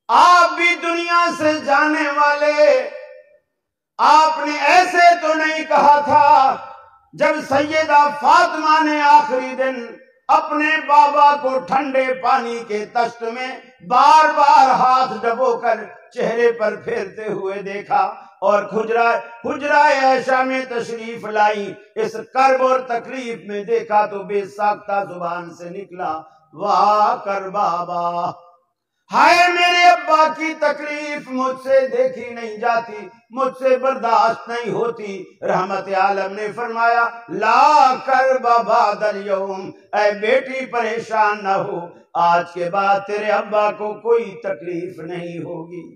آپ بھی دنیا سے جانے والے، آپ نے ایسے تو نہیں کہا تھا جب سیدہ فاطمہ نے آخری دن اپنے بابا کو ٹھنڈے پانی کے تشت میں بار بار ہاتھ ڈبو کر چہرے پر پھیرتے ہوئے دیکھا اور حجرہ عائشہ میں تشریف لائی، اس کرب اور تکلیف میں دیکھا تو بے ساختہ زبان سے نکلا، واہ کر بابا، ہائے میرے ابا کی تکلیف مجھ سے دیکھی نہیں جاتی، مجھ سے برداشت نہیں ہوتی۔ رحمت عالم نے فرمایا لا کرب بعد الیوم، اے بیٹی پریشان نہ ہو، آج کے بعد تیرے ابا کو کوئی تکلیف نہیں ہوگی۔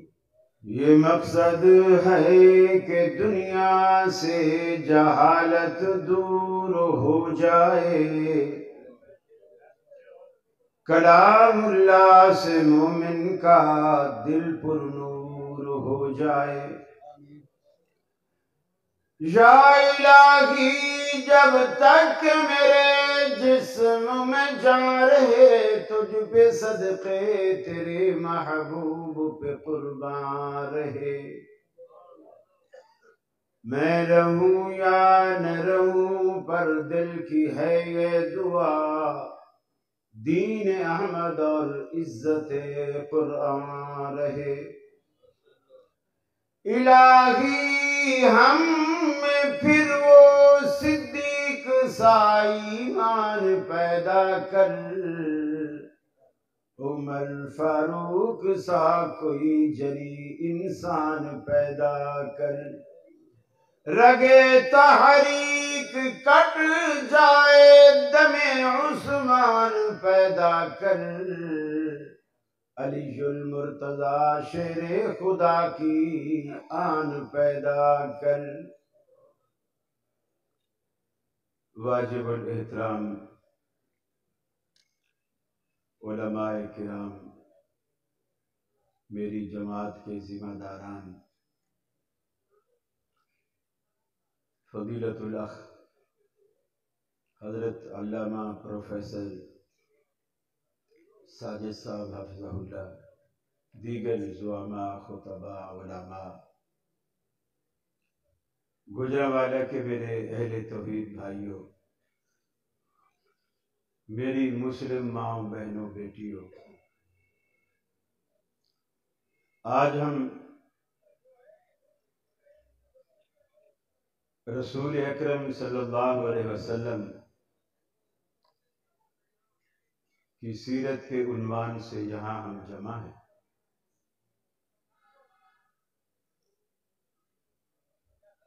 یہ مقصد ہے کہ دنیا سے جہالت دور ہو جائے، کلام اللہ سے مومن کا دل پر نور ہو جائے۔ یا الہی جب تک میرے جسم میں جان رہے، تجھ پہ صدقے تیرے محبوب پہ قربان رہے، میں رہوں یا نہ رہوں پر دل کی ہے یہ دعا، دین احمد اور عزت قرآن رہے۔ الہی ہم میں پھر وہ صدیق سا ایمان پیدا کر، عمر فاروق سا کوئی جلی انسان پیدا کر، رگے تحریک کٹ جائے دم عثمان پیدا کر، علی المرتضی شیر خدا کی آن پیدا کر۔ واجب الاحترام علماء کرام، میری جماعت کے ذمہ داران، فضیلت الاخ حضرت علامہ پروفیسر ساجد صاحب حفظہ اللہ، دیگر زعماء خطباء علماء، گجرانوالہ کے میرے اہل توحید بھائیوں، میری مسلم ماں بہنوں بیٹیوں، آج ہم رسول اکرم صلی اللہ علیہ وسلم کی سیرت کے عنوان سے یہاں ہم جمع ہیں۔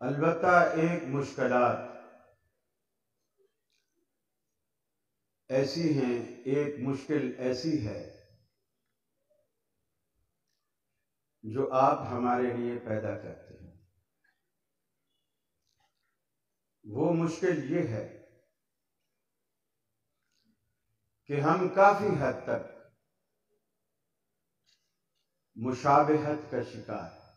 البتہ ایک مشکلات ایسی ہیں، ایک مشکل ایسی ہے جو آپ ہمارے لیے پیدا کرتے ہیں۔ وہ مشکل یہ ہے کہ ہم کافی حد تک مشابہت کا شکار ہیں،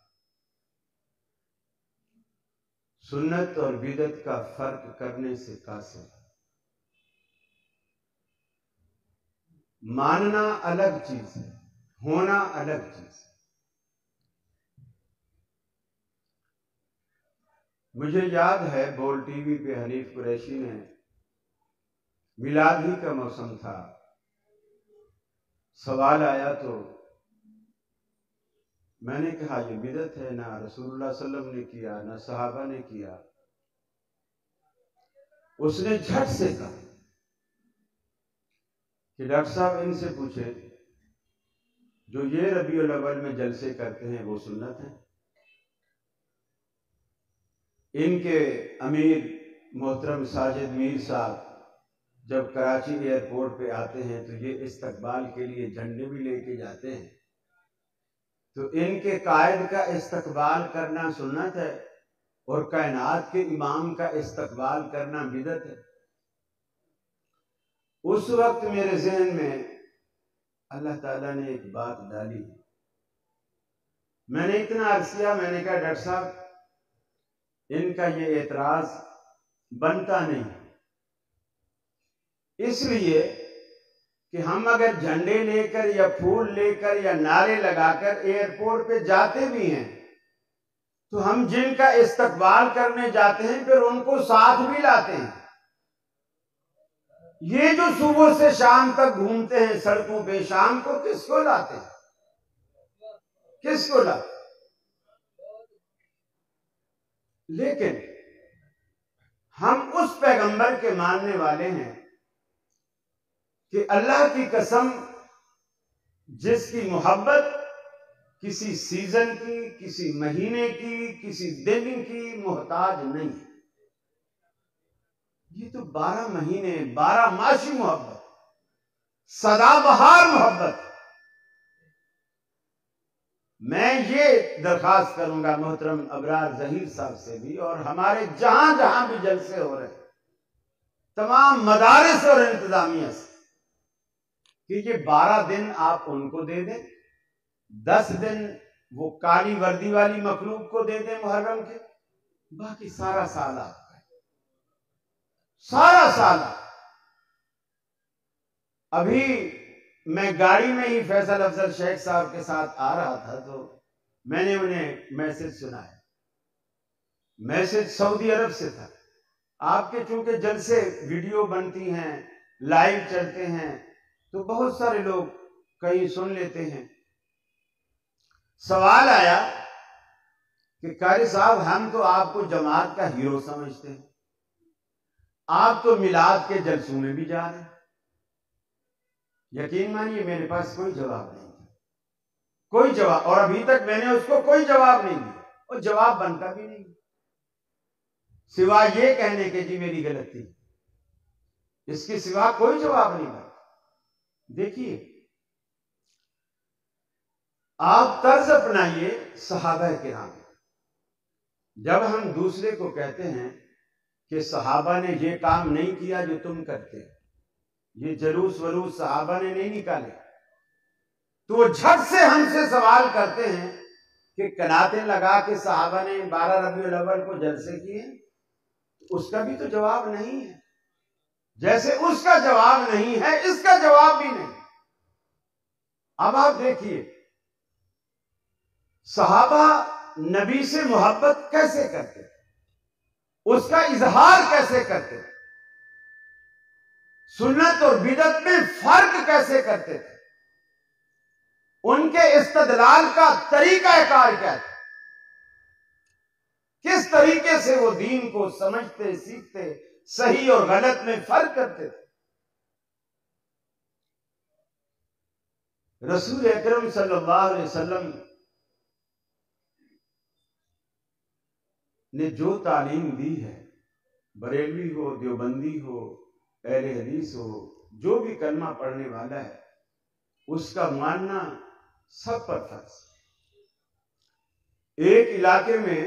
سنت اور بدعت کا فرق کرنے سے قاصر ہے۔ ماننا الگ چیز ہے، ہونا الگ چیز ہے۔ مجھے یاد ہے بول ٹی وی پہ حنیف قریشی نے، میلاد ہی کا موسم تھا، سوال آیا تو میں نے کہا یہ بدعت ہے، نہ رسول اللہ صلی اللہ علیہ وسلم نے کیا، نہ صحابہ نے کیا۔ اس نے جھٹ سے کہا کہ ڈاکٹر صاحب ان سے پوچھے جو یہ ربیع الاول میں جلسے کرتے ہیں وہ سنت ہیں؟ ان کے امیر محترم ساجد میر صاحب جب کراچی ایئرپورٹ پہ آتے ہیں تو یہ استقبال کے لیے جھنڈے بھی لے کے جاتے ہیں، تو ان کے قائد کا استقبال کرنا سنت ہے اور کائنات کے امام کا استقبال کرنا بدعت ہے۔ اس وقت میرے ذہن میں اللہ تعالیٰ نے ایک بات ڈالی، میں نے اتنا عرض کیا، میں نے کہا ڈاکٹر صاحب ان کا یہ اعتراض بنتا نہیں، اس لیے کہ ہم اگر جھنڈے لے کر یا پھول لے کر یا نعرے لگا کر ایئرپورٹ پہ جاتے بھی ہیں تو ہم جن کا استقبال کرنے جاتے ہیں پھر ان کو ساتھ بھی لاتے ہیں۔ یہ جو صبح سے شام تک گھومتے ہیں سڑکوں پہ، شام کو کس کو لاتے ہیں؟ کس کو لاتے ہیں؟ لیکن ہم اس پیغمبر کے ماننے والے ہیں کہ اللہ کی قسم جس کی محبت کسی سیزن کی، کسی مہینے کی، کسی دن کی محتاج نہیں ہے۔ یہ تو 12 مہینے 12 ماشی محبت، سدا بہار محبت۔ میں یہ درخواست کروں گا محترم ابرار ظہیر صاحب سے بھی، اور ہمارے جہاں جہاں بھی جلسے ہو رہے ہیں تمام مدارس اور انتظامیہ سے، کہ یہ 12 دن آپ ان کو دے دیں، 10 دن وہ کالی وردی والی مخلوق کو دے دیں محرم کے، باقی سارا سال آپ کا ہے، سارا سال۔ ابھی میں گاڑی میں ہی فیصل افضل شیخ صاحب کے ساتھ آ رہا تھا تو میں نے انہیں میسج سنایا، میسج سعودی عرب سے تھا۔ آپ کے چونکہ جلسے ویڈیو بنتی ہیں، لائیو چلتے ہیں، تو بہت سارے لوگ کہیں سن لیتے ہیں۔ سوال آیا کہ قاری صاحب ہم تو آپ کو جماعت کا ہیرو سمجھتے ہیں، آپ تو میلاد کے جلسوں میں بھی جا رہے ہیں۔ یقین مانیے میرے پاس کوئی جواب نہیں تھا، کوئی جواب، اور ابھی تک میں نے اس کو کوئی جواب نہیں دیا، اور جواب بنتا بھی نہیں سوا یہ کہنے کہ جی میری غلطی، اس کے سوا کوئی جواب نہیں بنتا۔ دیکھیے آپ طرز اپنائیے صحابہ کرام، جب ہم دوسرے کو کہتے ہیں کہ صحابہ نے یہ کام نہیں کیا جو تم کرتے، یہ جلوس ولوس صحابہ نے نہیں نکالے، تو وہ جھٹ سے ہم سے سوال کرتے ہیں کہ قناتیں لگا کے صحابہ نے 12 ربیع الاول کو جلسے کیے، اس کا بھی تو جواب نہیں ہے۔ جیسے اس کا جواب نہیں ہے اس کا جواب بھی نہیں۔ اب آپ دیکھیے صحابہ نبی سے محبت کیسے کرتے، اس کا اظہار کیسے کرتے، سنت اور بدعت میں فرق کیسے کرتے تھے، ان کے استدلال کا طریقہ کار کیا تھا، کس طریقے سے وہ دین کو سمجھتے، سیکھتے، صحیح اور غلط میں فرق کرتے تھے۔ رسول اکرم صلی اللہ علیہ وسلم نے جو تعلیم دی ہے، بریلوی ہو، دیوبندی ہو، اہل حدیث ہو، جو بھی کلمہ پڑھنے والا ہے، اس کا ماننا سب پر فرض۔ ایک علاقے میں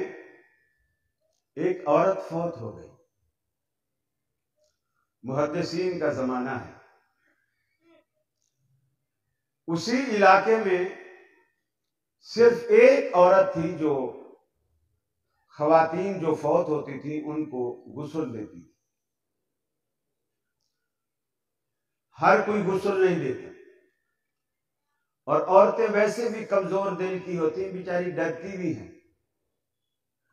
ایک عورت فوت ہو گئی، محدثین کا زمانہ ہے، اسی علاقے میں صرف ایک عورت تھی جو خواتین جو فوت ہوتی تھی ان کو غسل دیتی تھی۔ ہر کوئی غسل نہیں دیتا، اور عورتیں ویسے بھی کمزور دل کی ہوتی ہیں، بیچاری ڈرتی بھی ہیں۔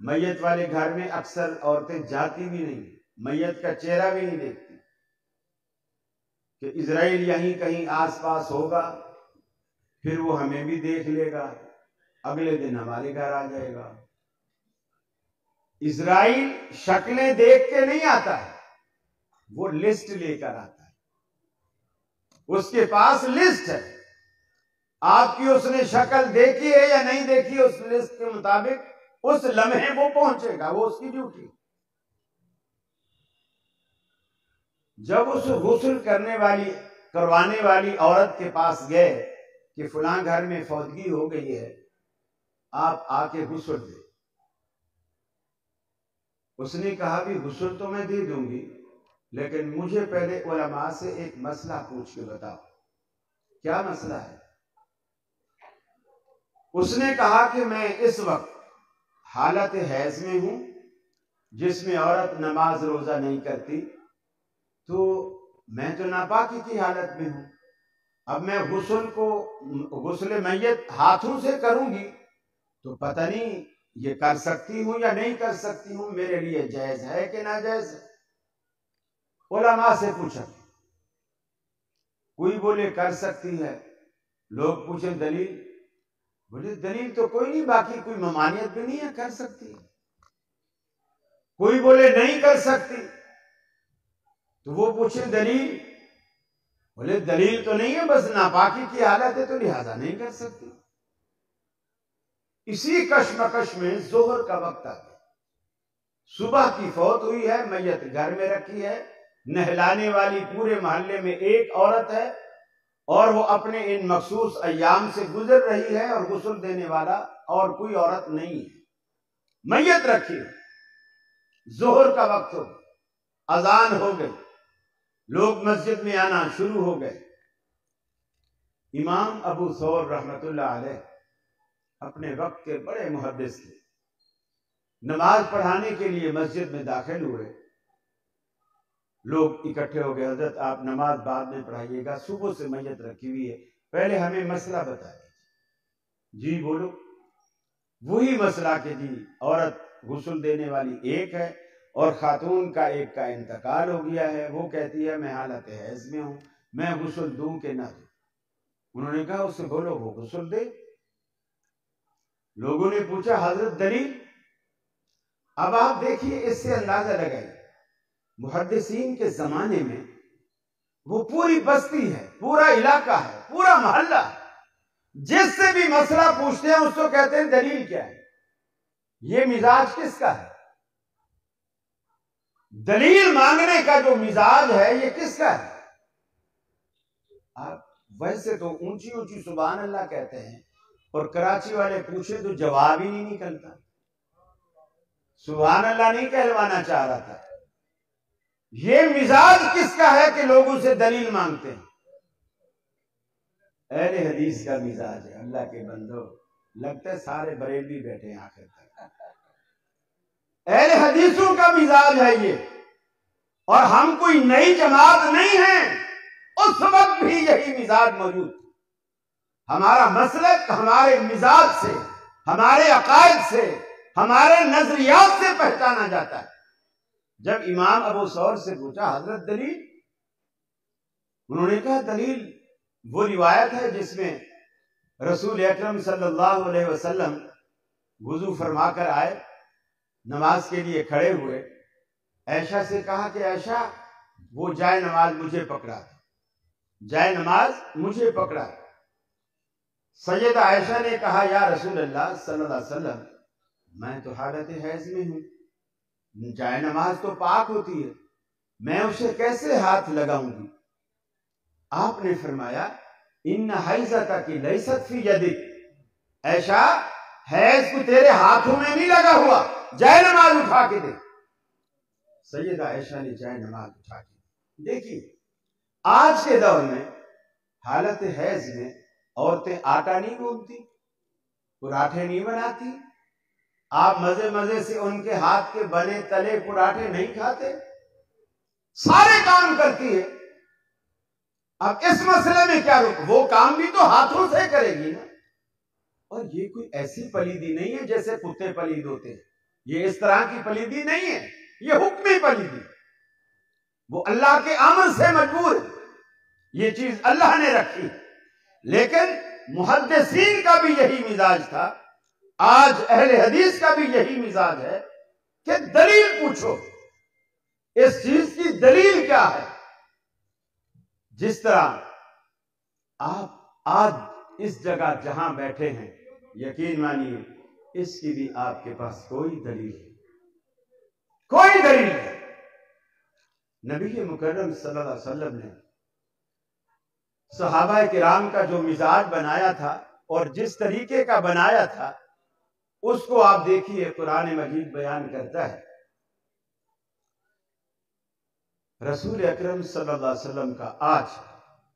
میت والے گھر میں اکثر عورتیں جاتی بھی نہیں، میت کا چہرہ بھی نہیں دیکھتی کہ اسرائیل یہیں کہیں آس پاس ہوگا، پھر وہ ہمیں بھی دیکھ لے گا، اگلے دن ہمارے گھر آ جائے گا۔ اسرائیل شکلیں دیکھ کے نہیں آتا ہے، وہ لسٹ لے کر آتا ہے، اس کے پاس لسٹ ہے، آپ کی اس نے شکل دیکھی ہے یا نہیں دیکھی، اس لسٹ کے مطابق اس لمحے وہ پہنچے گا، وہ اس کی ڈیوٹی۔ جب اس غسل کروانے والی عورت کے پاس گئے کہ فلاں گھر میں فوتگی ہو گئی ہے، آپ آ کے غسل دے، اس نے کہا بھی غسل تو میں دے دوں گی، لیکن مجھے پہلے علماء سے ایک مسئلہ پوچھ کے بتاؤ۔ کیا مسئلہ ہے؟ اس نے کہا کہ میں اس وقت حالت حیض میں ہوں، جس میں عورت نماز روزہ نہیں کرتی، تو میں تو ناپاکی کی حالت میں ہوں، اب میں غسل میت ہاتھوں سے کروں گی تو پتہ نہیں یہ کر سکتی ہوں یا نہیں کر سکتی ہوں، میرے لیے جائز ہے کہ ناجائز ہے۔ علماء سے پوچھا، کوئی بولے کر سکتی ہے، لوگ پوچھیں دلیل، بولے دلیل تو کوئی نہیں، باقی کوئی ممانعت بھی نہیں ہے، کر سکتی ہے۔ کوئی بولے نہیں کر سکتی تو وہ پوچھے دلیل، بولے دلیل تو نہیں ہے، بس ناپاکی کی حالت ہے تو لہذا نہیں کر سکتی۔ اسی کشمکش میں ظہر کا وقت آ گیا، صبح کی فوت ہوئی ہے، میت گھر میں رکھی ہے، نہلانے والی پورے محلے میں ایک عورت ہے اور وہ اپنے ان مخصوص ایام سے گزر رہی ہے، اور غسل دینے والا اور کوئی عورت نہیں ہے، میت رکھی ہے۔ ظہر کا وقت ہو گیا، اذان ہو گئی، لوگ مسجد میں آنا شروع ہو گئے۔ امام ابو ثور رحمت اللہ علیہ اپنے وقت کے بڑے محدث تھے، نماز پڑھانے کے لیے مسجد میں داخل ہوئے، لوگ اکٹھے ہو گئے، حضرت آپ نماز بعد میں پڑھائیے گا، صبح سے میت رکھی ہوئی ہے، پہلے ہمیں مسئلہ بتائیے۔ جی بولو۔ وہی مسئلہ کہ جی عورت غسل دینے والی ایک ہے اور خاتون کا ایک کا انتقال ہو گیا ہے، وہ کہتی ہے میں حالت حیض میں ہوں، میں غسل دوں کہ نہ دوں۔ انہوں نے کہا اس سے بولو وہ غسل دے۔ لوگوں نے پوچھا حضرت دلیل؟ اب آپ دیکھیے، اس سے اندازہ لگائیے، محدثین کے زمانے میں وہ پوری بستی ہے، پورا علاقہ ہے، پورا محلہ ہے، جس سے بھی مسئلہ پوچھتے ہیں اس کو کہتے ہیں دلیل کیا ہے؟ یہ مزاج کس کا ہے؟ دلیل مانگنے کا جو مزاج ہے یہ کس کا ہے؟ آپ ویسے تو اونچی اونچی سبحان اللہ کہتے ہیں، اور کراچی والے پوچھے تو جواب ہی نہیں نکلتا، سبحان اللہ نہیں کہلوانا چاہ رہا تھا۔ یہ مزاج کس کا ہے کہ لوگوں سے دلیل مانگتے ہیں؟ اہل حدیث کا مزاج ہے۔ اللہ کے بندو، لگتا ہے سارے بریلوی بیٹھے ہیں آخر تک۔ اہل حدیثوں کا مزاج ہے یہ، اور ہم کوئی نئی جماعت نہیں ہیں، اس وقت بھی یہی مزاج موجود۔ ہمارا مسلک ہمارے مزاج سے، ہمارے عقائد سے، ہمارے نظریات سے پہچانا جاتا ہے۔ جب امام ابو ثور سے پوچھا حضرت دلیل، انہوں نے کہا دلیل وہ روایت ہے جس میں رسول اکرم صلی اللہ علیہ وسلم وضو فرما کر آئے، نماز کے لیے کھڑے ہوئے، عائشہ سے کہا کہ عائشہ وہ جائے نماز مجھے پکڑا دے، جائے نماز مجھے پکڑا دے۔ سیدہ عائشہ نے کہا یا رسول اللہ صلی اللہ علیہ وسلم، میں تو حالت حیض میں ہوں، جائے نماز تو پاک ہوتی ہے، میں اسے کیسے ہاتھ لگاؤں گی؟ آپ نے فرمایا ان حیضتک لیست فی یدک، عائشہ حیض کو تیرے ہاتھوں میں نہیں لگا ہوا، جائے نماز اٹھا کے دے۔ سیدہ عائشہ نے جائے نماز اٹھا کے دے۔ دیکھیے آج کے دور میں حالت حیض میں عورتیں آٹا نہیں گوندتی، پراٹھے نہیں بناتی، آپ مزے مزے سے ان کے ہاتھ کے بنے تلے پراٹھے نہیں کھاتے، سارے کام کرتی ہے۔ اب اس مسئلے میں کیا رک، وہ کام بھی تو ہاتھوں سے کرے گی نا۔ اور یہ کوئی ایسی پلیدی نہیں ہے جیسے کتے پلید ہوتے ہیں، یہ اس طرح کی پلیدی نہیں ہے، یہ حکمی پلیدی، وہ اللہ کے امر سے مجبور ہے، یہ چیز اللہ نے رکھی۔ لیکن محدثین کا بھی یہی مزاج تھا، آج اہل حدیث کا بھی یہی مزاج ہے کہ دلیل پوچھو، اس چیز کی دلیل کیا ہے؟ جس طرح آپ آج اس جگہ جہاں بیٹھے ہیں، یقین مانیے اس کی بھی آپ کے پاس کوئی دلیل ہے، کوئی دلیل ہے۔ نبی مکرم صلی اللہ علیہ وسلم نے صحابہ کرام کا جو مزاج بنایا تھا اور جس طریقے کا بنایا تھا، اس کو آپ دیکھیے قرآن مجید بیان کرتا ہے۔ رسول اکرم صلی اللہ علیہ وسلم کا آج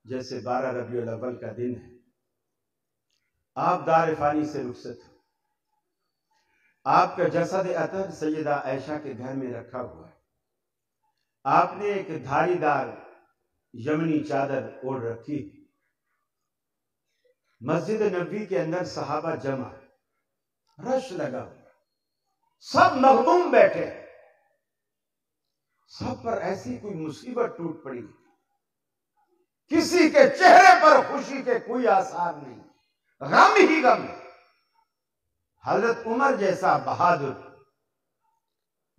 جیسے 12 ربیع الاول کا دن ہے، آپ دار فانی سے رخصت ہیں، آپ کا جسد اطہر سیدہ عائشہ کے گھر میں رکھا ہوا ہے، آپ نے ایک دھاری دار یمنی چادر اوڑھ رکھی، مسجد نبوی کے اندر صحابہ جمع، رش لگا ہوا، سب مغموم بیٹھے، سب پر ایسی کوئی مصیبت ٹوٹ پڑی، کسی کے چہرے پر خوشی کے کوئی آثار نہیں، غم ہی غم۔ حضرت عمر جیسا بہادر،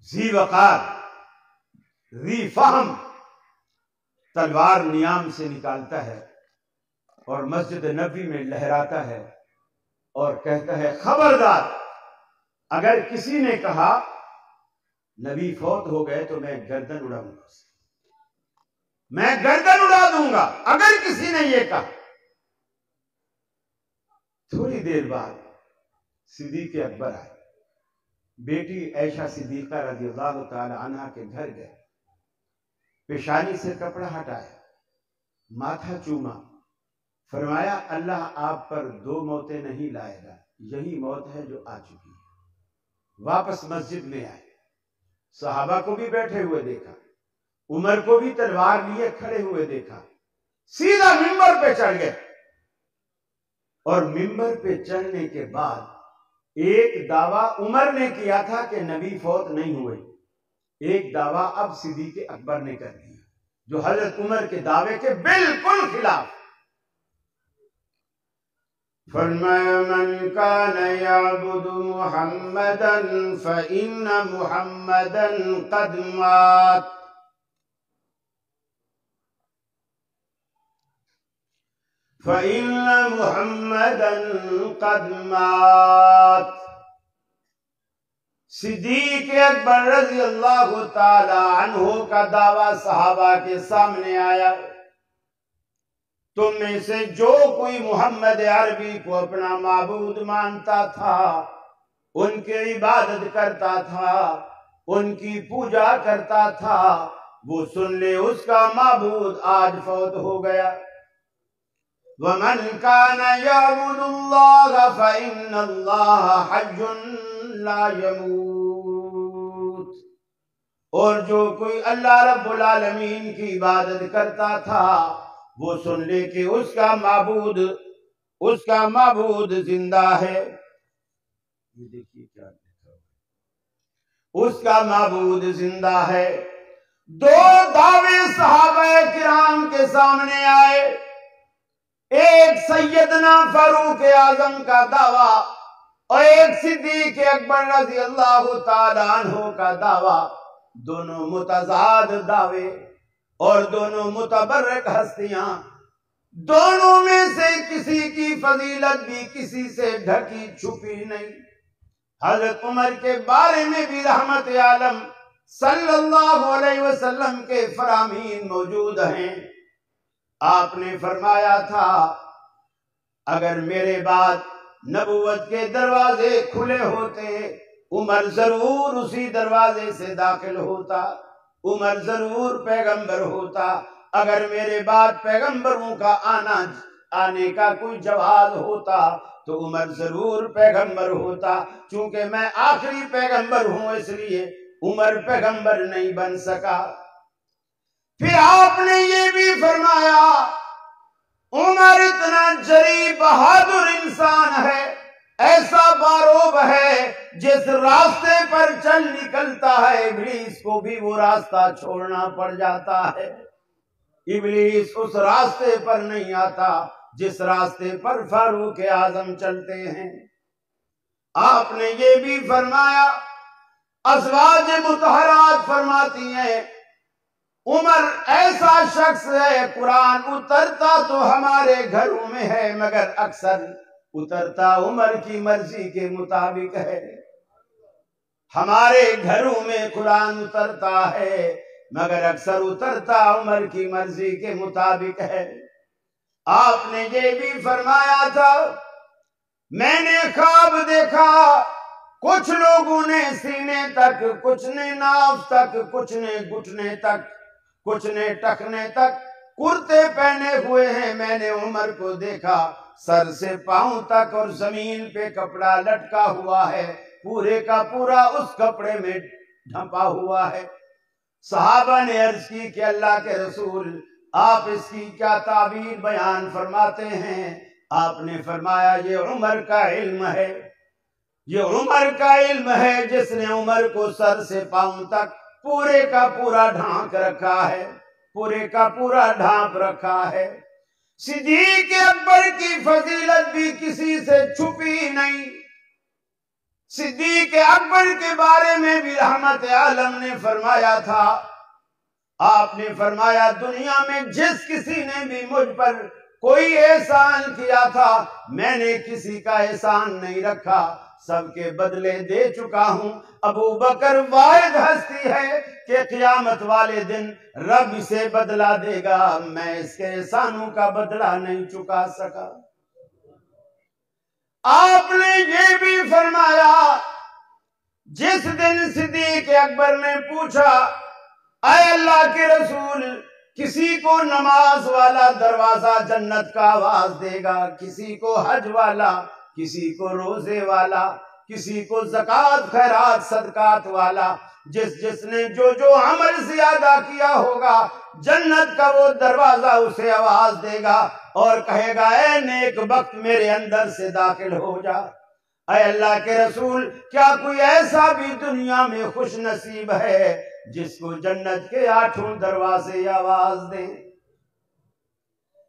ذی وقار، ذی فہم، تلوار نیام سے نکالتا ہے اور مسجد نبوی میں لہراتا ہے اور کہتا ہے خبردار، اگر کسی نے کہا نبی فوت ہو گئے تو میں گردن اڑاؤں گا، میں گردن اڑا دوں گا اگر کسی نے یہ کہا۔ تھوڑی دیر بعد صدیق اکبر آئے، بیٹی عائشہ صدیقہ رضی اللہ تعالی عنہا کے گھر گئے، پیشانی سے کپڑا ہٹایا، ماتھا چوما، فرمایا اللہ آپ پر 2 موتیں نہیں لائے گا، یہی موت ہے جو آ چکی ہے۔ واپس مسجد میں آئے، صحابہ کو بھی بیٹھے ہوئے دیکھا، عمر کو بھی تلوار لیے کھڑے ہوئے دیکھا، سیدھا منبر پہ چڑھ گئے، اور منبر پہ چڑھنے کے بعد ایک دعویٰ عمر نے کیا تھا کہ نبی فوت نہیں ہوئے، ایک دعویٰ اب صدیق اکبر نے کر دیا جو حضرت عمر کے دعوے کے بالکل خلاف۔ فرمایا من کان یعبد محمدا فإن محمدا قد مات، فإن محمدا قد مات۔ صدیق اکبر رضی اللہ تعالی عنہ کا دعویٰ صحابہ کے سامنے آیا، تم میں سے جو کوئی محمد عربی کو اپنا معبود مانتا تھا، ان کی عبادت کرتا تھا، ان کی پوجا کرتا تھا، وہ سن لے اس کا معبود آج فوت ہو گیا۔ وَمَنْ كَانَ يَعْبُدُ اللَّهَ فَإِنَّ اللَّهَ حَيٌّ لَا يَمُوتُ، اور جو کوئی اللہ رب العالمین کی عبادت کرتا تھا وہ سن لے کہ اس کا معبود زندہ ہے۔ یہ دیکھیے کیا لکھا ہے، اس کا معبود زندہ ہے۔ 2 دعوے صحابہ کرام کے سامنے آئے، ایک سیدنا فاروق اعظم کا دعویٰ اور ایک صدیق اکبر رضی اللہ تعالی عنہ کا دعویٰ، دونوں متضاد دعوے اور دونوں متبرک ہستیاں، دونوں میں سے کسی کی فضیلت بھی کسی سے ڈھکی چھپی نہیں۔ حضرت عمر کے بارے میں بھی رحمت عالم صلی اللہ علیہ وسلم کے فرامین موجود ہیں۔ آپ نے فرمایا تھا اگر میرے بعد نبوت کے دروازے کھلے ہوتے عمر ضرور اسی دروازے سے داخل ہوتا، عمر ضرور پیغمبر ہوتا۔ اگر میرے بعد پیغمبروں کا آنے کا کوئی جواز ہوتا تو عمر ضرور پیغمبر ہوتا، چونکہ میں آخری پیغمبر ہوں اس لیے عمر پیغمبر نہیں بن سکا۔ پھر آپ نے یہ بھی فرمایا عمر اتنا جری بہادر انسان ہے، ایسا باروب ہے، جس راستے پر چل نکلتا ہے ابلیس کو بھی وہ راستہ چھوڑنا پڑ جاتا ہے۔ ابلیس اس راستے پر نہیں آتا جس راستے پر فاروق اعظم چلتے ہیں۔ آپ نے یہ بھی فرمایا، ازواج مطہرات فرماتی ہیں عمر ایسا شخص ہے قرآن اترتا تو ہمارے گھروں میں ہے مگر اکثر اترتا عمر کی مرضی کے مطابق ہے۔ ہمارے گھروں میں قرآن اترتا ہے مگر اکثر اترتا عمر کی مرضی کے مطابق ہے۔ آپ نے یہ بھی فرمایا تھا میں نے خواب دیکھا کچھ لوگوں نے سینے تک، کچھ نے ناف تک، کچھ نے گھٹنے تک، کچھ نے ٹخنے تک کرتے پہنے ہوئے ہیں۔ میں نے عمر کو دیکھا سر سے پاؤں تک اور زمین پہ کپڑا لٹکا ہوا ہے، پورے کا پورا اس کپڑے میں ڈھپا ہوا ہے۔ صحابہ نے عرض کی کہ اللہ کے رسول آپ اس کی کیا تعبیر بیان فرماتے ہیں؟ آپ نے فرمایا یہ عمر کا علم ہے، یہ عمر کا علم ہے جس نے عمر کو سر سے پاؤں تک پورے کا پورا ڈھانک رکھا ہے، پورے کا پورا ڈھانپ رکھا ہے۔ صدیق اکبر کی فضیلت بھی کسی سے چھپی نہیں۔ صدیق اکبر کے بارے میں بھی رحمت عالم نے فرمایا تھا، آپ نے فرمایا دنیا میں جس کسی نے بھی مجھ پر کوئی احسان کیا تھا میں نے کسی کا احسان نہیں رکھا، سب کے بدلے دے چکا ہوں۔ ابو بکر واحد ہستی ہے کہ قیامت والے دن رب اسے بدلہ دے گا، میں اس کے احسانوں کا بدلہ نہیں چکا سکا۔ آپ نے یہ بھی فرمایا جس دن صدیق اکبر نے پوچھا اے اللہ کے رسول کسی کو نماز والا دروازہ جنت کا آواز دے گا، کسی کو حج والا، کسی کو روزے والا، کسی کو زکوٰۃ خیرات صدقات والا، جس نے جو عمل زیادہ کیا ہوگا جنت کا وہ دروازہ اسے آواز دے گا اور کہے گا اے نیک بخت میرے اندر سے داخل ہو جا۔ اے اللہ کے رسول کیا کوئی ایسا بھی دنیا میں خوش نصیب ہے جس کو جنت کے 8 دروازے آواز دیں؟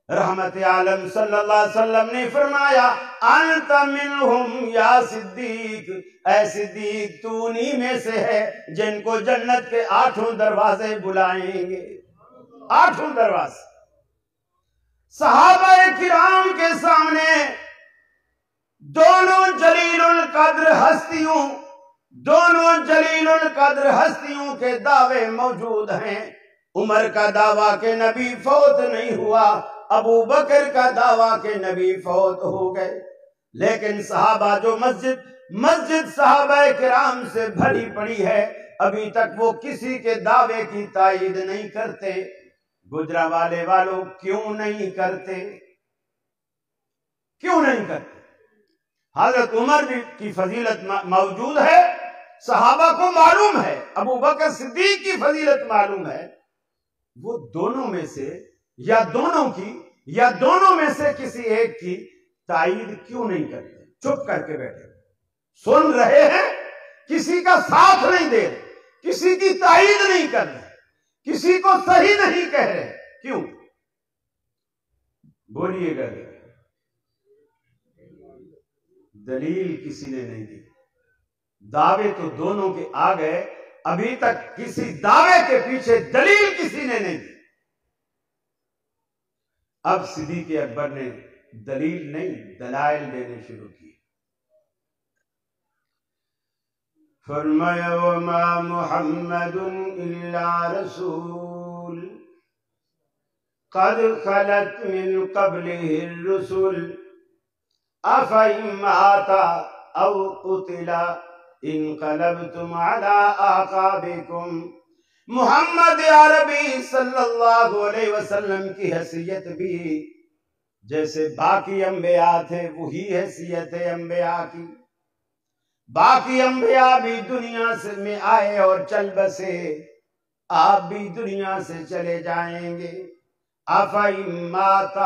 رحمت عالم صلی اللہ علیہ وسلم نے فرمایا انت منہم یا صدیق، اے صدیق تو انہی میں سے ہے جن کو جنت کے 8 دروازے بلائیں گے۔ 8 دروازے صحابہ کرام کے سامنے دونوں جلیل القدر ہستیوں کے دعوے موجود ہیں۔ عمر کا دعویٰ کہ نبی فوت نہیں ہوا، ابو بکر کا دعویٰ کہ نبی فوت ہو گئے، لیکن صحابہ جو مسجد صحابہ کرام سے بھری پڑی ہے ابھی تک وہ کسی کے دعوے کی تائید نہیں کرتے۔ گجرانوالے والوں کیوں نہیں کرتے؟ کیوں نہیں کرتے؟ حضرت عمر کی فضیلت موجود ہے، صحابہ کو معلوم ہے، ابو بکر صدیق کی فضیلت معلوم ہے، وہ دونوں میں سے یا دونوں میں سے کسی ایک کی تائید کیوں نہیں کرتے؟ چپ کر کے بیٹھے سن رہے ہیں، کسی کا ساتھ نہیں دے رہے، کسی کی تائید نہیں کر رہے، کسی کو صحیح نہیں کہہ رہے، کیوں؟ بولیے گا، دلیل کسی نے نہیں دی۔ دعوے تو دونوں کے آ گئے، ابھی تک کسی دعوے کے پیچھے دلیل کسی نے نہیں دی۔ اب صدیق اکبر نے دلیل نہیں دلائل دینے شروع کی۔ فرمایا وما محمد الا رسول قد خلت من قبله الرسل افإن مات او قتل انقلبتم على اعقابكم۔ محمد عربی صلی اللہ علیہ وسلم کی حیثیت بھی جیسے باقی انبیاء تھے وہی حیثیت ہے انبیاء کی۔ باقی انبیاء بھی دنیا میں آئے اور چل بسے، آپ بھی دنیا سے چلے جائیں گے۔ افإن مات،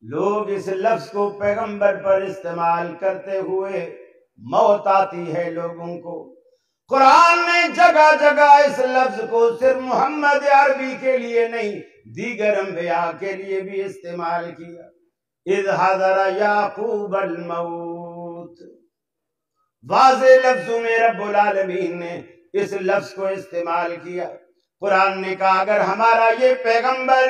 لوگ اس لفظ کو پیغمبر پر استعمال کرتے ہوئے موت آتی ہے لوگوں کو۔ قرآن نے جگہ جگہ اس لفظ کو صرف محمد عربی کے لیے نہیں دیگر انبیاء کے لیے بھی استعمال کیا۔ اذ حضر یعقوب الموت، واضح لفظوں میں رب العالمین نے اس لفظ کو استعمال کیا۔ قرآن نے کہا اگر ہمارا یہ پیغمبر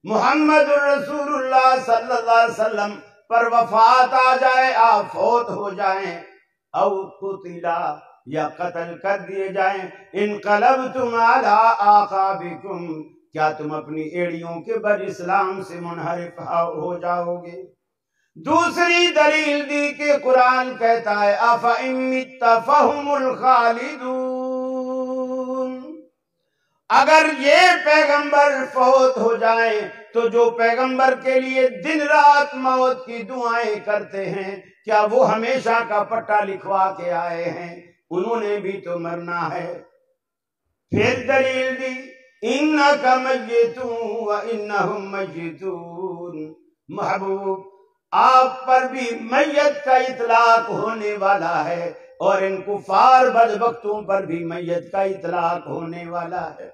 محمد الرسول اللہ صلی اللہ علیہ وسلم پر وفات آ جائے، آپ فوت ہو جائیں، او قتلا یا قتل کر دیے جائیں، انقلبتم علی اعقابکم، کیا تم اپنی ایڑیوں کے بر اسلام سے منحرف ہو جاؤ گے؟ دوسری دلیل دی کہ قرآن کہتا ہے افإن مت فہم الخالدون، اگر یہ پیغمبر فوت ہو جائیں تو جو پیغمبر کے لیے دن رات موت کی دعائیں کرتے ہیں کیا وہ ہمیشہ کا پٹا لکھوا کے آئے ہیں؟ انہوں نے بھی تو مرنا ہے۔ پھر دلیل دی انک میت وانہم میتون، محبوب آپ پر بھی میت کا اطلاق ہونے والا ہے اور ان کفار بدبختوں پر بھی میت کا اطلاق ہونے والا ہے۔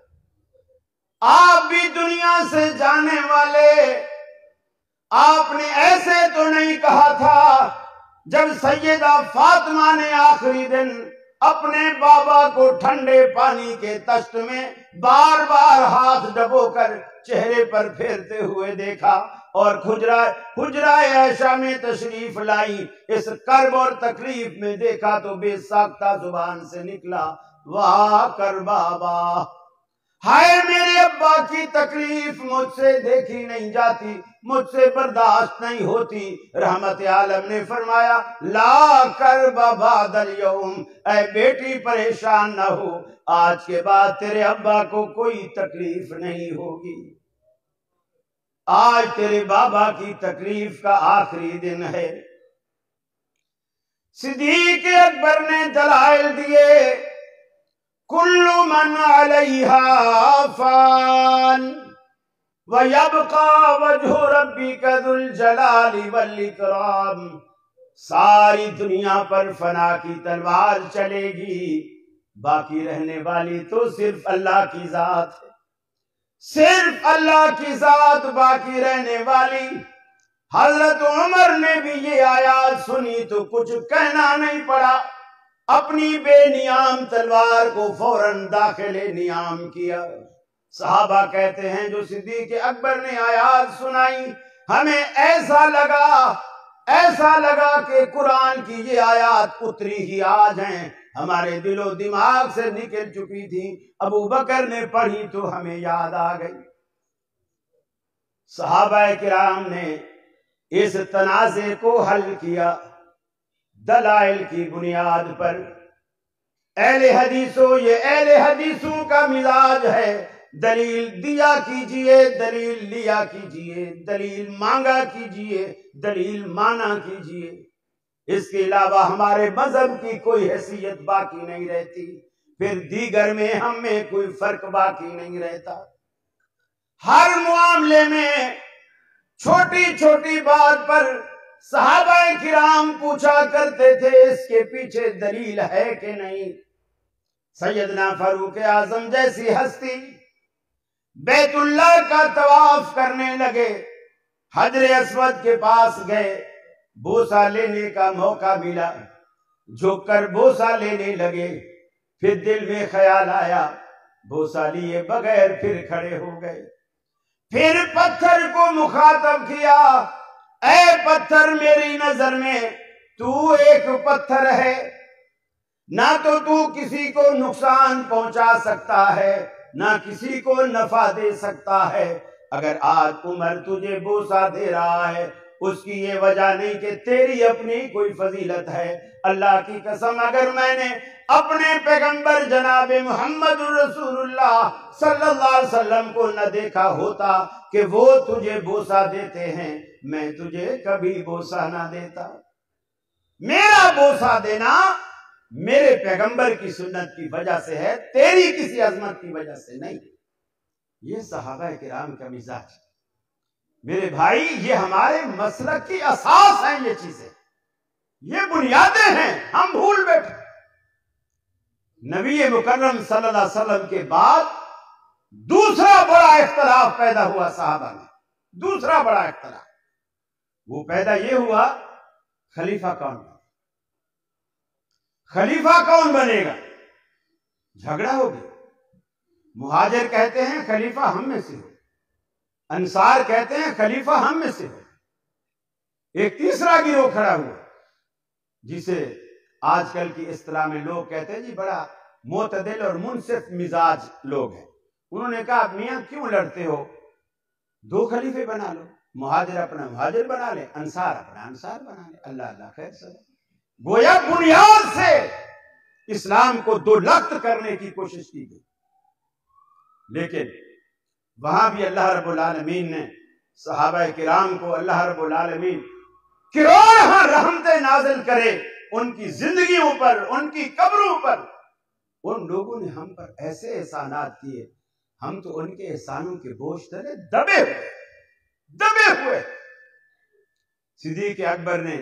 آپ بھی دنیا سے جانے والے، آپ نے ایسے تو نہیں کہا تھا جب سیدہ فاطمہ نے آخری دن اپنے بابا کو ٹھنڈے پانی کے تشت میں بار بار ہاتھ ڈبو کر چہرے پر پھیرتے ہوئے دیکھا اور حجرہ عائشہ میں تشریف لائی، اس کرب اور تکلیف میں دیکھا تو بے ساختہ زبان سے نکلا، واہ کر بابا، ہائے میرے ابا کی تکلیف مجھ سے دیکھی نہیں جاتی، مجھ سے برداشت نہیں ہوتی۔ رحمت عالم نے فرمایا لا کرب بعد اليوم، اے بیٹی پریشان نہ ہو، آج کے بعد تیرے ابا کو کوئی تکلیف نہیں ہوگی، آج تیرے بابا کی تکلیف کا آخری دن ہے۔ صدیق اکبر نے دلائل دیے، کل من علیہا فان وَيَبْقَى وَجْهُ رَبِّكَ ذُو الْجَلَالِ وَالْإِكْرَامِ، ساری دنیا پر فنا کی تلوار چلے گی، باقی رہنے والی تو صرف اللہ کی ذات ہے، صرف اللہ کی ذات باقی رہنے والی۔ حضرت عمر نے بھی یہ آیات سنی تو کچھ کہنا نہیں پڑا، اپنی بے نیام تلوار کو فوراً داخل نیام کیا۔ صحابہ کہتے ہیں جو صدیق اکبر نے آیات سنائی ہمیں ایسا لگا کہ قرآن کی یہ آیات اتری ہی آج ہیں، ہمارے دل و دماغ سے نکل چکی تھی، ابو بکر نے پڑھی تو ہمیں یاد آ گئی۔ صحابہ کرام نے اس تنازع کو حل کیا دلائل کی بنیاد پر۔ اہل حدیثوں، یہ اہل حدیثوں کا مزاج ہے، دلیل دیا کیجئے، دلیل لیا کیجئے، دلیل مانگا کیجئے، دلیل مانا کیجئے، اس کے علاوہ ہمارے مذہب کی کوئی حیثیت باقی نہیں رہتی، پھر دیگر میں ہم میں کوئی فرق باقی نہیں رہتا۔ ہر معاملے میں چھوٹی چھوٹی بات پر صحابہ کرام پوچھا کرتے تھے اس کے پیچھے دلیل ہے کہ نہیں۔ سیدنا فاروق اعظم جیسی ہستی بیت اللہ کا طواف کرنے لگے، حجر اسود کے پاس گئے، بوسہ لینے کا موقع ملا، جھک کر بوسہ لینے لگے، پھر دل میں خیال آیا، بوسہ لیے بغیر پھر کھڑے ہو گئے، پھر پتھر کو مخاطب کیا، اے پتھر میری نظر میں تو ایک پتھر ہے، نہ تو کسی کو نقصان پہنچا سکتا ہے نہ کسی کو نفع دے سکتا ہے، اگر آج عمر تجھے بوسہ دے رہا ہے اس کی یہ وجہ نہیں کہ تیری اپنی کوئی فضیلت ہے، اللہ کی قسم اگر میں نے اپنے پیغمبر جناب محمد رسول اللہ صلی اللہ علیہ وسلم کو نہ دیکھا ہوتا کہ وہ تجھے بوسہ دیتے ہیں، میں تجھے کبھی بوسہ نہ دیتا۔ میرا بوسہ دینا میرے پیغمبر کی سنت کی وجہ سے ہے، تیری کسی عظمت کی وجہ سے نہیں۔ یہ صحابہ کرام کا مزاج ہے۔ میرے بھائی یہ ہمارے مسلک کی اساس ہیں، یہ چیزیں، یہ بنیادیں ہیں، ہم بھول بیٹھے۔ نبی مکرم صلی اللہ علیہ وسلم کے بعد دوسرا بڑا اختلاف پیدا ہوا صحابہ میں، دوسرا بڑا اختلاف وہ پیدا یہ ہوا خلیفہ کون بنے، خلیفہ کون بنے گا؟ جھگڑا ہو گیا۔ مہاجر کہتے ہیں خلیفہ ہم میں سے ہو، انصار کہتے ہیں خلیفہ ہم میں سے ہو، ایک تیسرا گروہ کھڑا ہوا جسے آج کل کی اصطلاح میں لوگ کہتے ہیں جی بڑا معتدل اور منصف مزاج لوگ ہیں، انہوں نے کہا میاں کیوں لڑتے ہو، دو خلیفے بنا لو، مہاجر اپنا مہاجر بنا لے، انصار اپنا انصار بنا لے، اللہ اللہ خیر سر۔ گویا بنیاد سے اسلام کو دو لخت کرنے کی کوشش کی گئی، لیکن وہاں بھی اللہ رب العالمین نے صحابہ کرام کو اللہ رب العالمین کروڑ رحمتیں نازل کرے ان کی زندگیوں پر، ان کی قبروں پر۔ ان لوگوں نے ہم پر ایسے احسانات کیے، ہم تو ان کے احسانوں کے بوجھ تلے دبے ہوئے۔ صدیق اکبر نے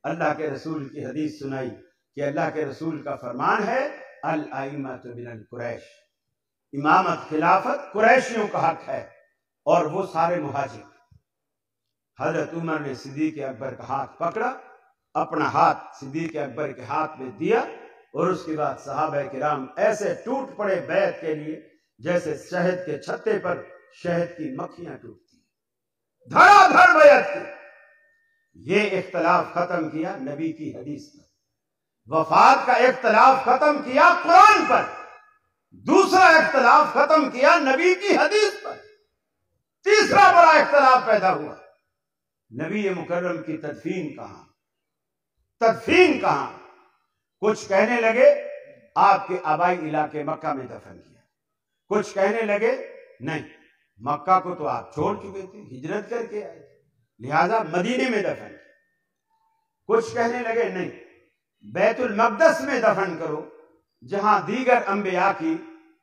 اللہ کے رسول کی حدیث سنائی کہ اللہ کے رسول کا فرمان ہے الائمۃ من القریش، امامت خلافت قریشیوں کا حق ہے اور وہ سارے مہاجر۔ حضرت عمر نے صدیق اکبر کا ہاتھ پکڑا، اپنا ہاتھ صدیق اکبر کے ہاتھ میں دیا، اور اس کے بعد صحابہ کرام ایسے ٹوٹ پڑے بیعت کے لیے جیسے شہد کے چھتے پر شہد کی مکھیاں ٹوٹتی ہیں، دھڑا دھڑ بیعت کی۔ یہ اختلاف ختم کیا نبی کی حدیث پر، وفات کا اختلاف ختم کیا قرآن پر، دوسرا اختلاف ختم کیا نبی کی حدیث پر، تیسرا بڑا اختلاف پیدا ہوا نبی مکرم کی تدفین کہاں، تدفین کہاں؟ کچھ کہنے لگے آپ کے آبائی علاقے مکہ میں دفن کیا، کچھ کہنے لگے نہیں مکہ کو تو آپ چھوڑ چکے تھے، ہجرت کر کے آئے تھے، لہذا مدینے میں دفن کیا، کچھ کہنے لگے نہیں بیت المقدس میں دفن کرو جہاں دیگر انبیاء کی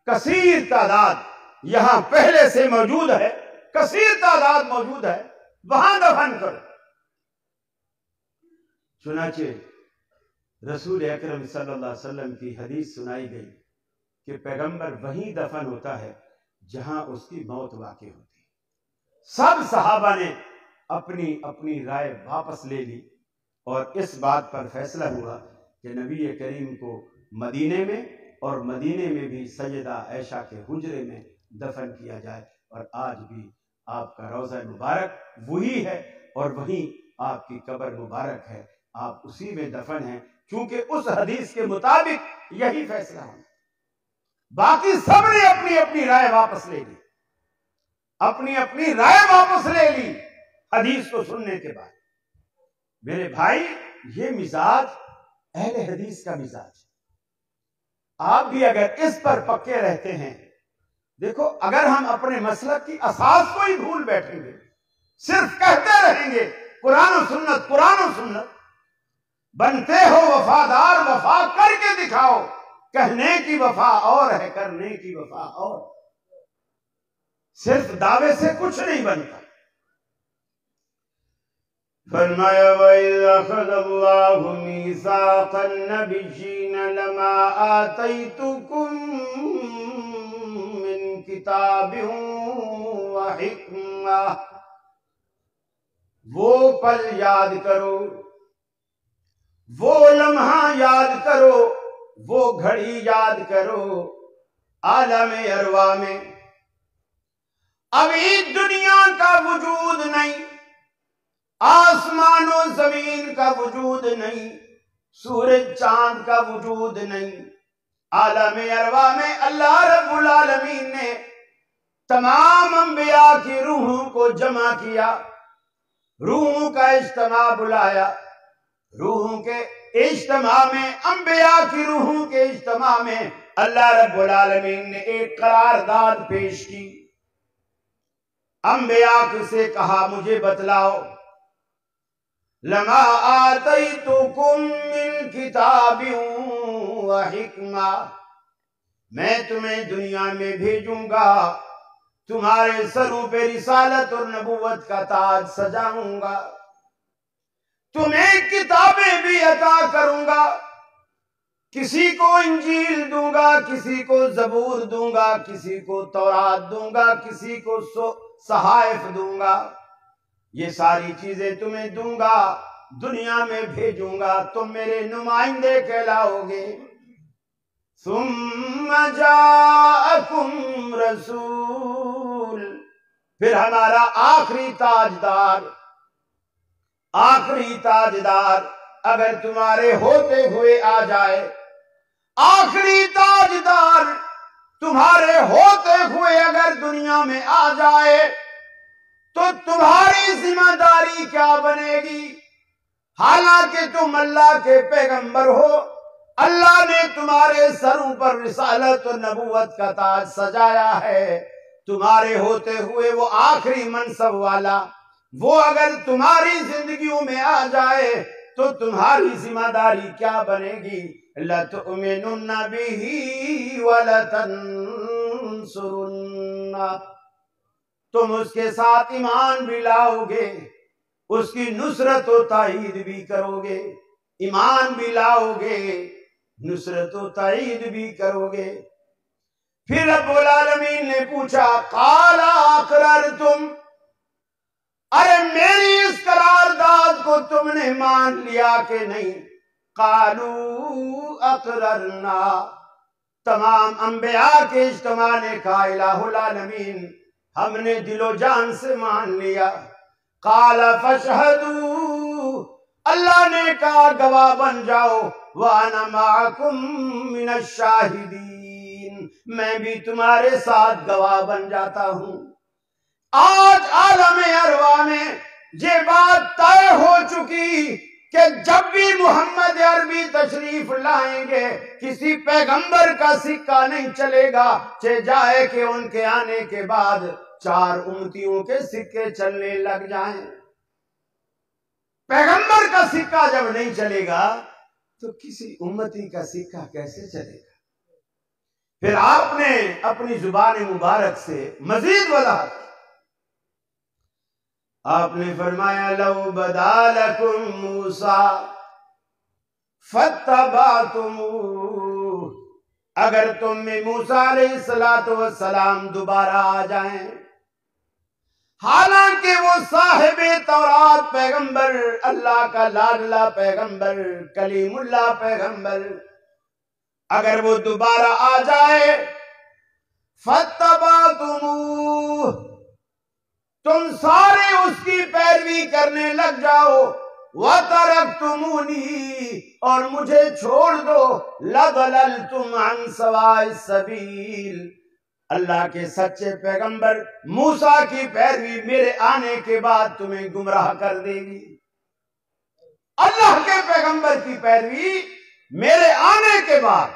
کثیر تعداد یہاں پہلے سے موجود ہے، کثیر تعداد موجود ہے، وہاں دفن کرو۔ چنانچہ رسول اکرم صلی اللہ علیہ وسلم کی حدیث سنائی گئی کہ پیغمبر وہیں دفن ہوتا ہے جہاں اس کی موت واقع ہوتی ہے۔ سب صحابہ نے اپنی اپنی رائے واپس لے لی اور اس بات پر فیصلہ ہوا کہ نبی کریم کو مدینے میں اور مدینے میں بھی سیدہ عائشہ کے حجرے میں دفن کیا جائے، اور آج بھی آپ کا روضہ مبارک وہی ہے اور وہیں آپ کی قبر مبارک ہے، آپ اسی میں دفن ہیں، چونکہ اس حدیث کے مطابق یہی فیصلہ ہے۔ باقی سب نے اپنی اپنی رائے واپس لے لی، اپنی اپنی رائے واپس لے لی حدیث کو سننے کے بعد۔ میرے بھائی، یہ مزاج اہل حدیث کا مزاج ہے۔ آپ بھی اگر اس پر پکے رہتے ہیں، دیکھو اگر ہم اپنے مسلک کی اساس کو ہی بھول بیٹھیں گے، صرف کہتے رہیں گے قرآن و سنت قرآن و سنت، بنتے ہو وفادار وفا کر کے دکھاؤ، کہنے کی وفا اور ہے کرنے کی وفا اور، صرف دعوے سے کچھ نہیں بنتا۔ فرمایا وَإِذْ أَخَذَ اللَّهُ مِيثَاقَ النَّبِيِّينَ لَمَا آتَيْتُكُم مِّن كِتَابٍ وَحِكْمَةٍ، وہ پل یاد کرو، وہ لمحہ یاد کرو، وہ گھڑی یاد کرو عالم ارواح میں ابھی دنیا کا وجود نہیں، آسمان و زمین کا وجود نہیں، سورج چاند کا وجود نہیں، عالم ارواح میں اللہ رب العالمین نے تمام انبیاء کی روحوں کو جمع کیا، روحوں کا اجتماع بلایا، روحوں کے اجتماع میں، انبیاء کی روحوں کے اجتماع میں اللہ رب العالمین نے ایک قرارداد پیش کی۔ انبیاء سے کہا مجھے بتلاؤ، لما آتیتکم من کتاب و حکمہ، میں تمہیں دنیا میں بھیجوں گا، تمہارے سروں پہ رسالت اور نبوت کا تاج سجاؤں گا، تمہیں کتابیں بھی عطا کروں گا، کسی کو انجیل دوں گا، کسی کو زبور دوں گا، کسی کو تورات دوں گا، کسی کو صحائف دوں گا، یہ ساری چیزیں تمہیں دوں گا، دنیا میں بھیجوں گا، تم میرے نمائندے کہلاؤ گے۔ ثم جاءکم رسول، پھر ہمارا آخری تاجدار اگر تمہارے ہوتے ہوئے آ جائے، آخری تاجدار تمہارے ہوتے ہوئے اگر دنیا میں آ جائے تو تمہاری ذمہ داری کیا بنے گی؟ حالانکہ تم اللہ کے پیغمبر ہو، اللہ نے تمہارے سروں پر رسالت اور نبوت کا تاج سجایا ہے، تمہارے ہوتے ہوئے وہ آخری منصب والا وہ اگر تمہاری زندگیوں میں آ جائے تو تمہاری ذمہ داری کیا بنے گی؟ لَتُؤْمِنُنَّ بِهِ وَلَتَنْصُرُنَّ، تم اس کے ساتھ ایمان بھی لاؤ گے اس کی نصرت و تائید بھی کرو گے، ایمان بھی لاؤ گے، نصرت و تائید بھی کرو گے۔ پھر رب العالمین نے پوچھا قال اقررتم، ارے میری اس قرارداد کو تم نے مان لیا کہ نہیں؟ قالوا اقررنا، تمام انبیاء کے اجتماع نے کہا الہ العالمین ہم نے دل و جان سے مان لیا۔ قال فاشہدوا، اللہ نے کہا گواہ بن جاؤ، وانا معکم من الشاہدین، میں بھی تمہارے ساتھ گواہ بن جاتا ہوں۔ آج عالم ارواح میں یہ بات طے ہو چکی کہ جب بھی محمد عربی تشریف لائیں گے کسی پیغمبر کا سکہ نہیں چلے گا، چہ جائے کہ ان کے آنے کے بعد 4 امتیوں کے سکے چلنے لگ جائیں۔ پیغمبر کا سکہ جب نہیں چلے گا تو کسی امتی کا سکہ کیسے چلے گا؟ پھر آپ نے اپنی زبان مبارک سے مزید وضاحت کی، آپ نے فرمایا لو بدا لکم موسیٰ فاتبعتموہ، اگر تم میں موسیٰ علیہ السلام دوبارہ آ جائیں، حالانکہ وہ صاحب تورات پیغمبر، اللہ کا لاڈلا پیغمبر، کلیم اللہ پیغمبر، اگر وہ دوبارہ آ جائے فاتبعتموہ، تم سارے اس کی پیروی کرنے لگ جاؤ، وَتَرَكْتُمُونِي، اور مجھے چھوڑ دو، لَضَلَلْتُمْ عَنْ سَوَاءِ السَّبِيلِ، اللہ کے سچے پیغمبر موسیٰ کی پیروی میرے آنے کے بعد تمہیں گمراہ کر دے گی۔ اللہ کے پیغمبر کی پیروی میرے آنے کے بعد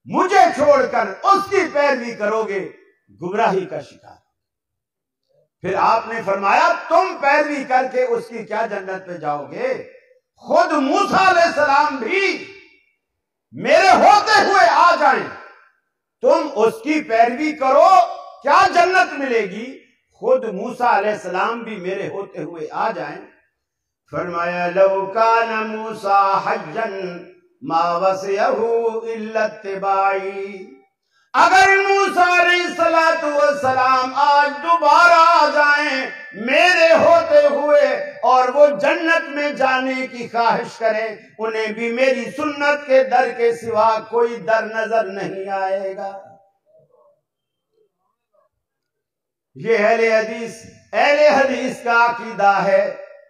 مجھے چھوڑ کر اس کی پیروی کرو گے، گمراہی کا شکار۔ پھر آپ نے فرمایا تم پیروی کر کے اس کی کیا جنت پہ جاؤ گے؟ خود موسیٰ علیہ السلام بھی میرے ہوتے ہوئے آ جائیں، تم اس کی پیروی کرو، کیا جنت ملے گی؟ خود موسیٰ علیہ السلام بھی میرے ہوتے ہوئے آ جائیں۔ فرمایا لو کان موسیٰ حجا ما وسعہ الا اتباعی، اگر موسیٰ علیہ السلام آج دوبارہ آ جائیں میرے ہوتے ہوئے اور وہ جنت میں جانے کی خواہش کریں، انہیں بھی میری سنت کے در کے سوا کوئی در نظر نہیں آئے گا۔ یہ اہل حدیث کا عقیدہ ہے،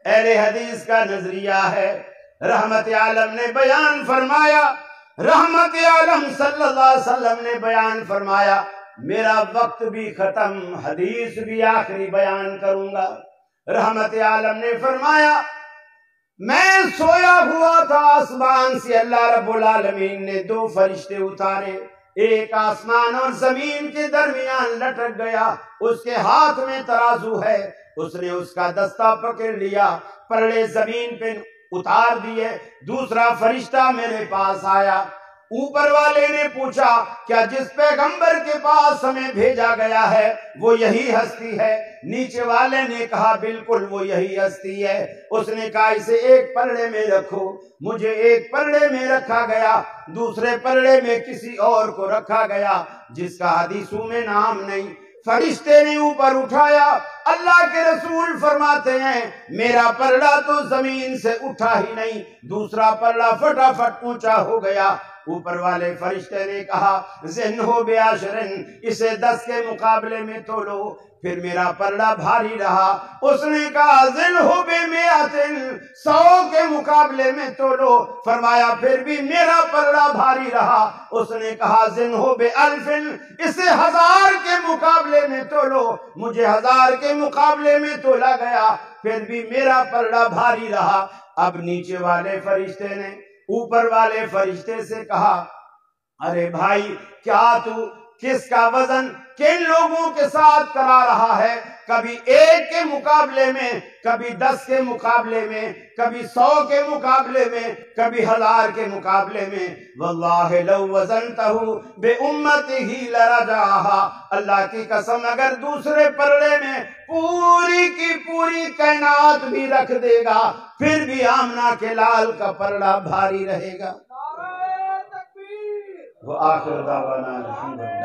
اہل حدیث کا نظریہ ہے۔ رحمت عالم نے بیان فرمایا، رحمت عالم صلی اللہ علیہ وسلم نے بیان فرمایا، میرا وقت بھی ختم، حدیث بھی آخری بیان کروں گا۔ رحمت عالم نے فرمایا میں سویا ہوا تھا، آسمان سے اللہ رب العالمین نے 2 فرشتے اتارے، ایک آسمان اور زمین کے درمیان لٹک گیا، اس کے ہاتھ میں ترازو ہے، اس نے اس کا دستہ پکڑ لیا، پلڑے زمین پہ اتار دیے۔ دوسرا فرشتہ میرے پاس آیا، اوپر والے نے پوچھا کیا جس پیغمبر کے پاس ہمیں بھیجا گیا ہے وہ یہی ہستی ہے؟ نیچے والے نے کہا بالکل وہ یہی ہستی ہے۔ اس نے کہا اسے ایک پلڑے میں رکھو، مجھے ایک پلڑے میں رکھا گیا، دوسرے پلڑے میں کسی اور کو رکھا گیا جس کا حدیثوں میں نام نہیں۔ فرشتے نے اوپر اٹھایا، اللہ کے رسول فرماتے ہیں میرا پلڑا تو زمین سے اٹھا ہی نہیں، دوسرا پلڑا فٹافٹ اونچا ہو گیا۔ اوپر والے فرشتے نے کہا ذنہ بعشرن، اسے 10 کے مقابلے میں تولو، پھر میرا پلڑا بھاری رہا۔ اس نے کہا ذنہ بمئتن، 100 کے مقابلے میں تولو، فرمایا پھر بھی میرا پلڑا بھاری رہا۔ اس نے کہا ذنہ بالفن، اسے 1000 کے مقابلے میں تولو، مجھے 1000 کے مقابلے میں تولا گیا، پھر بھی میرا پلڑا بھاری رہا۔ اب نیچے والے فرشتے نے اوپر والے فرشتے سے کہا ارے بھائی کیا تو کس کا وزن کن لوگوں کے ساتھ کرا رہا ہے، کبھی 1 کے مقابلے میں، کبھی 10 کے مقابلے میں، کبھی 100 کے مقابلے میں، کبھی 1000 کے مقابلے میں۔ واللہ لو وزنتہ بامتہ لرجعہا، اللہ کی قسم اگر دوسرے پلڑے میں پوری کی پوری کائنات بھی رکھ دے گا پھر بھی آمنہ کے لال کا پلڑا بھاری رہے گا۔ وآخر دعوانا الحمدللہ۔